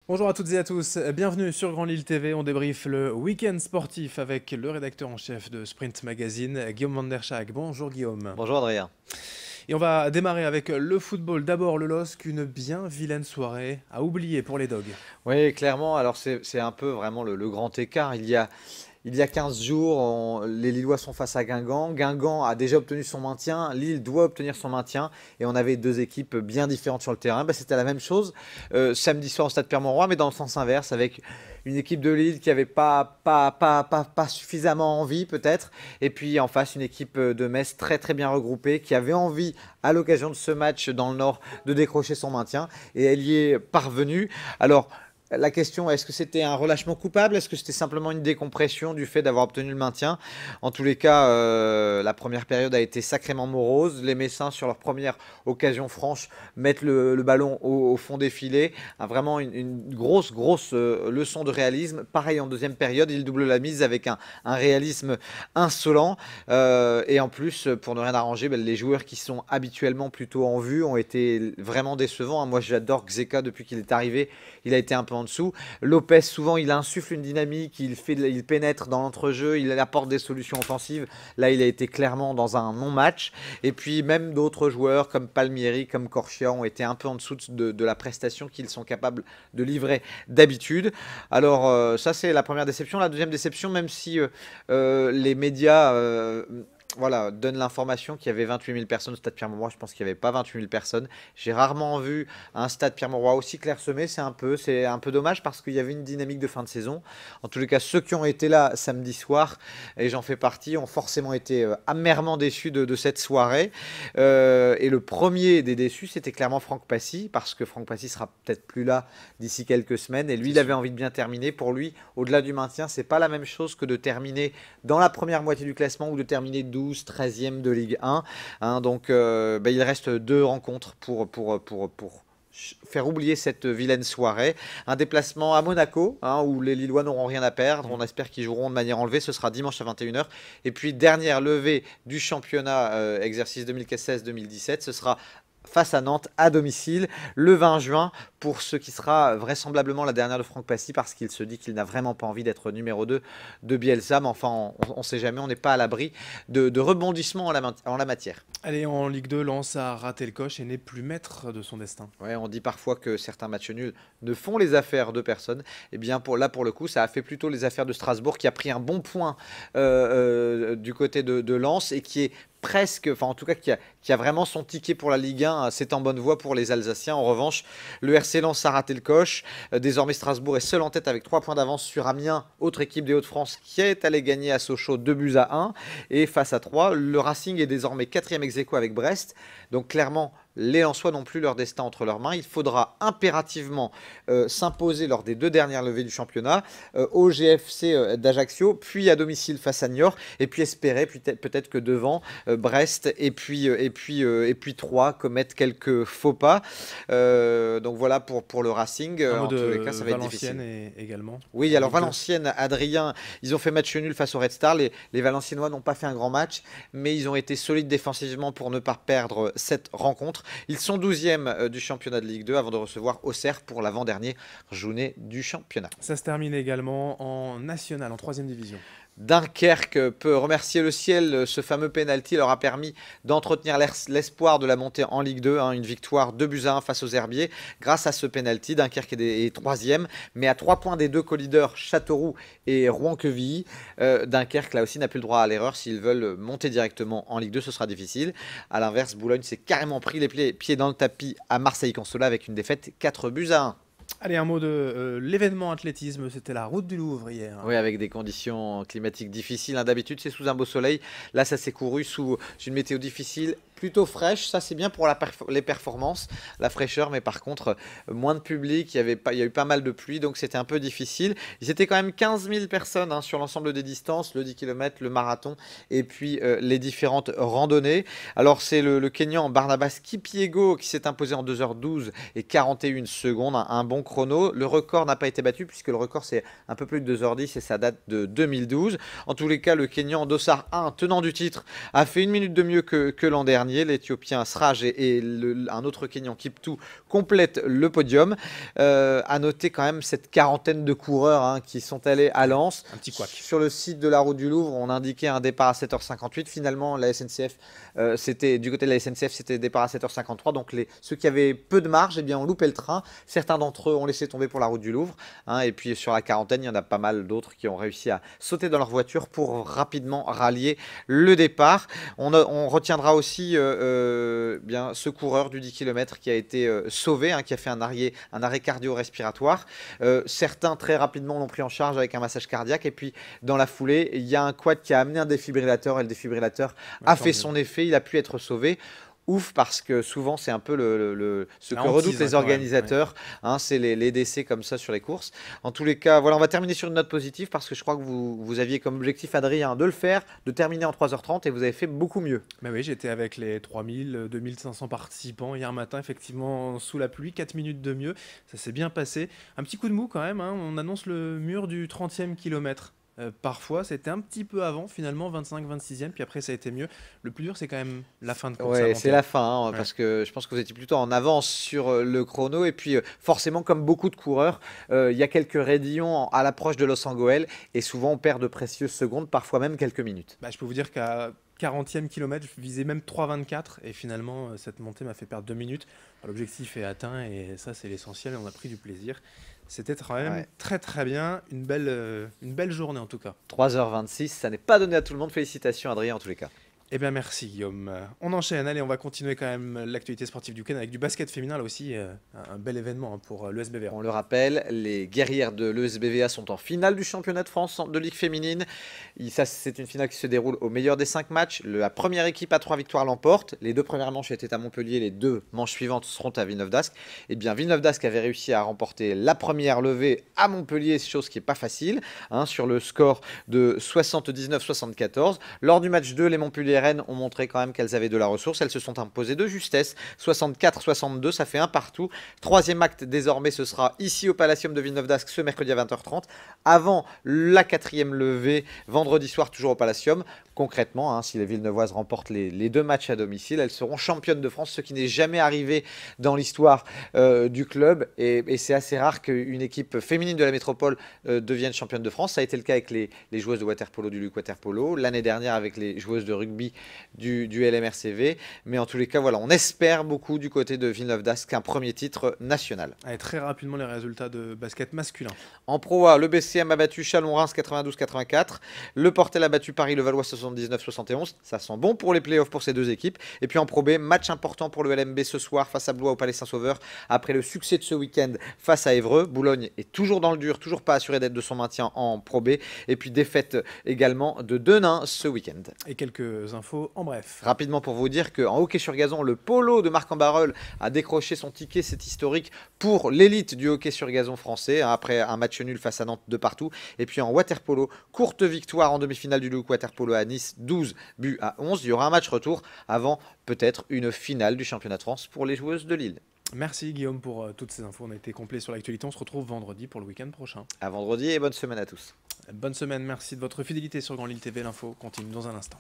Bonjour à toutes et à tous, bienvenue sur Grand Lille TV. On débriefe le week-end sportif avec le rédacteur en chef de Sprint Magazine, Guillaume van der Schaak. Bonjour Guillaume. Bonjour Adrien. Et on va démarrer avec le football. D'abord le LOSC, une bien vilaine soirée à oublier pour les Dogs. Oui, clairement, alors c'est un peu vraiment le grand écart. Il y a 15 jours, les Lillois sont face à Guingamp. Guingamp a déjà obtenu son maintien. Lille doit obtenir son maintien. Et on avait deux équipes bien différentes sur le terrain. Bah, c'était la même chose samedi soir au Stade Pierre-Mauroy, mais dans le sens inverse, avec une équipe de Lille qui n'avait pas suffisamment envie peut-être. Et puis en face, une équipe de Metz très très bien regroupée qui avait envie, à l'occasion de ce match dans le Nord, de décrocher son maintien. Et elle y est parvenue. Alors, la question, est-ce que c'était un relâchement coupable? Est-ce que c'était simplement une décompression du fait d'avoir obtenu le maintien? En tous les cas, la première période a été sacrément morose. Les Messins, sur leur première occasion franche, mettent le ballon au fond des filets. Vraiment une grosse leçon de réalisme. Pareil en deuxième période, ils doublent la mise avec un réalisme insolent. Et en plus, pour ne rien arranger, les joueurs qui sont habituellement plutôt en vue ont été vraiment décevants. Moi, j'adore Xeka depuis qu'il est arrivé. Il a été un peu en dessous. Lopez, souvent, il insuffle une dynamique, il pénètre dans l'entrejeu, il apporte des solutions offensives. Là, il a été clairement dans un non-match. Et puis, même d'autres joueurs comme Palmieri, comme Corchia ont été un peu en dessous de la prestation qu'ils sont capables de livrer d'habitude. Alors, ça, c'est la première déception. La deuxième déception, même si les médias voilà, donne l'information qu'il y avait 28 000 personnes au stade Pierre-Mauroy. Je pense qu'il n'y avait pas 28 000 personnes. J'ai rarement vu un stade Pierre-Mauroy aussi clairsemé. C'est un peu dommage parce qu'il y avait une dynamique de fin de saison. En tous les cas, ceux qui ont été là samedi soir, et j'en fais partie, ont forcément été amèrement déçus de cette soirée. Et le premier des déçus, c'était clairement Franck Passy, parce que Franck Passy sera peut-être plus là d'ici quelques semaines. Et lui, il avait envie de bien terminer. Pour lui, au-delà du maintien, c'est pas la même chose que de terminer dans la première moitié du classement ou de terminer 12, 13e de Ligue 1. Donc, il reste deux rencontres pour faire oublier cette vilaine soirée. Un déplacement à Monaco, où les Lillois n'auront rien à perdre. On espère qu'ils joueront de manière enlevée. Ce sera dimanche à 21 h. Et puis, dernière levée du championnat exercice 2016-2017. Ce sera face à Nantes à domicile le 20 juin pour ce qui sera vraisemblablement la dernière de Franck Passy, parce qu'il se dit qu'il n'a vraiment pas envie d'être numéro 2 de Bielsa. Mais enfin, on ne sait jamais, on n'est pas à l'abri de rebondissements en la matière. Allez, en Ligue 2, Lens a raté le coche et n'est plus maître de son destin. Ouais, on dit parfois que certains matchs nuls ne font les affaires de personne. Et bien pour le coup, ça a fait plutôt les affaires de Strasbourg, qui a pris un bon point du côté de Lens, et qui est presque, enfin en tout cas qui a vraiment son ticket pour la Ligue 1. C'est en bonne voie pour les Alsaciens. En revanche, le RC Lens a raté le coche. Désormais, Strasbourg est seul en tête avec 3 points d'avance sur Amiens, autre équipe des Hauts-de-France qui est allée gagner à Sochaux 2 buts à 1. Et face à 3, le Racing est désormais 4e ex-aequo avec Brest. Donc clairement, les Lensois n'ont plus leur destin entre leurs mains. Il faudra impérativement s'imposer lors des 2 dernières levées du championnat au GFC d'Ajaccio, puis à domicile face à Niort, et puis espérer peut-être que devant Brest et puis Troyes commettent quelques faux pas. Donc voilà pour le Racing. Un mot En de tous les cas, ça va être Valenciennes difficile. également. Oui, alors Valenciennes, Adrien, ils ont fait match nul face au Red Star. Les Valenciennois n'ont pas fait un grand match, mais ils ont été solides défensivement pour ne pas perdre cette rencontre. Ils sont 12e du championnat de Ligue 2 avant de recevoir Auxerre pour l'avant-dernière journée du championnat. Ça se termine également en national, en 3e division. Dunkerque peut remercier le ciel. Ce fameux penalty leur a permis d'entretenir l'espoir de la montée en Ligue 2. Une victoire 2 buts à 1 face aux Herbiers. Grâce à ce penalty, Dunkerque est 3e, mais à 3 points des deux co-leaders Châteauroux et Rouen-Quevilly. Dunkerque, là aussi, n'a plus le droit à l'erreur. S'ils veulent monter directement en Ligue 2, ce sera difficile. A l'inverse, Boulogne s'est carrément pris les pieds dans le tapis à Marseille-Consola avec une défaite 4 buts à 1. Allez, un mot de l'événement athlétisme, c'était la route du Louvre hier. Oui, avec des conditions climatiques difficiles. D'habitude, c'est sous un beau soleil. Là, ça s'est couru sous une météo difficile, plutôt fraîche. Ça, c'est bien pour les performances, la fraîcheur. Mais par contre, moins de public. Il y a eu pas mal de pluie, donc c'était un peu difficile. Ils étaient quand même 15 000 personnes sur l'ensemble des distances, le 10 km, le marathon, et puis les différentes randonnées. Alors, c'est le Kenyan Barnabas Kipyego qui s'est imposé en 2h12 et 41 secondes. Un bon chrono. Le record n'a pas été battu, puisque le record, c'est un peu plus de 2h10 et ça date de 2012. En tous les cas, le Kenyan Dossar 1, tenant du titre, a fait une minute de mieux que l'an dernier. dernier. L'Éthiopien Sraj et un autre Kenyan Kiptou complètent le podium. À noter quand même cette quarantaine de coureurs hein, qui sont allés à Lens. Un petit couac. Sur le site de la Route du Louvre, on indiquait un départ à 7h58. Finalement, la SNCF, du côté de la SNCF, c'était départ à 7h53. Donc ceux qui avaient peu de marge, eh bien, ont loupé le train. Certains d'entre eux ont laissé tomber pour la Route du Louvre. Hein, et puis sur la quarantaine, il y en a pas mal d'autres qui ont réussi à sauter dans leur voiture pour rapidement rallier le départ. On retiendra aussi bien ce coureur du 10 km qui a été sauvé, hein, qui a fait un arrêt cardio-respiratoire. Certains très rapidement l'ont pris en charge avec un massage cardiaque et puis dans la foulée, il y a un quad qui a amené un défibrillateur et le défibrillateur a fait son effet, il a pu être sauvé. Ouf, parce que souvent c'est un peu ce que redoutent les organisateurs, hein, c'est les décès comme ça sur les courses. En tous les cas, voilà, on va terminer sur une note positive parce que je crois que vous aviez comme objectif, Adrien, de le faire, de terminer en 3h30 et vous avez fait beaucoup mieux. Mais oui, j'étais avec les 3000, 2500 participants hier matin, effectivement sous la pluie, 4 minutes de mieux, ça s'est bien passé. Un petit coup de mou quand même, hein, on annonce le mur du 30e kilomètre. Parfois, c'était un petit peu avant, finalement, 25, 26e, puis après, ça a été mieux. Le plus dur, c'est quand même la fin de course. Ouais, c'est la fin, hein, parce que je pense que vous étiez plutôt en avance sur le chrono. Et puis, forcément, comme beaucoup de coureurs, il y a quelques raidillons à l'approche de Los Angeles. Et souvent, on perd de précieuses secondes, parfois même quelques minutes. Bah, je peux vous dire qu'à 40e kilomètre, je visais même 3,24 et finalement cette montée m'a fait perdre 2 minutes. L'objectif est atteint et ça c'est l'essentiel, on a pris du plaisir. C'était quand même très très bien, une belle journée en tout cas. 3h26, ça n'est pas donné à tout le monde, félicitations Adrien en tous les cas. Eh bien merci Guillaume. On enchaîne, allez on va continuer quand même l'actualité sportive du week-end avec du basket féminin là aussi, un bel événement pour l'ESBVA. On le rappelle, les guerrières de l'ESBVA sont en finale du championnat de France de Ligue féminine. C'est une finale qui se déroule au meilleur des 5 matchs. La première équipe à 3 victoires l'emporte. Les 2 premières manches étaient à Montpellier, les 2 manches suivantes seront à Villeneuve-d'Ascq. Et bien Villeneuve-d'Ascq avait réussi à remporter la première levée à Montpellier, chose qui n'est pas facile, hein, sur le score de 79-74. Lors du match 2, les Montpelliéraines ont montré quand même qu'elles avaient de la ressource. Elles se sont imposées de justesse, 64-62, ça fait un partout. Troisième acte désormais, ce sera ici au Palacium de Villeneuve-d'Ascq ce mercredi à 20h30, avant la 4e levée, vendredi soir toujours au Palacium. Concrètement, hein, si les Villeneuvoises remportent les 2 matchs à domicile, elles seront championnes de France, ce qui n'est jamais arrivé dans l'histoire du club. Et c'est assez rare qu'une équipe féminine de la métropole devienne championne de France. Ça a été le cas avec les joueuses de water-polo du Luc Water-Polo, l'année dernière avec les joueuses de rugby du LMRCV. Mais en tous les cas, voilà, on espère beaucoup du côté de Villeneuve-d'Ascq un premier titre national. Allez, très rapidement les résultats de basket masculin. En Pro A, le BCM a battu Chalon-Reims 92-84. Le Portel a battu Paris-Levallois 79-71. Ça sent bon pour les playoffs pour ces 2 équipes. Et puis en Pro B, match important pour le LMB ce soir face à Blois au Palais Saint-Sauveur. Après le succès de ce week-end face à Évreux, Boulogne est toujours dans le dur, toujours pas assuré d'être de son maintien en Pro B. Et puis défaite également de Denain ce week-end. Et quelques infos en bref. Rapidement pour vous dire qu'en hockey sur gazon, le polo de Marc Ambarol a décroché son ticket, c'est historique, pour l'élite du hockey sur gazon français, hein, après un match nul face à Nantes de partout. Et puis en water-polo, courte victoire en demi-finale du Luc Water-Polo à Nice, 12-11. Il y aura un match retour avant peut-être une finale du championnat de France pour les joueuses de Lille. Merci Guillaume pour toutes ces infos, on a été complet sur l'actualité, on se retrouve vendredi pour le week-end prochain. À vendredi et bonne semaine à tous. Bonne semaine, merci de votre fidélité sur Grand Lille TV, l'info continue dans un instant.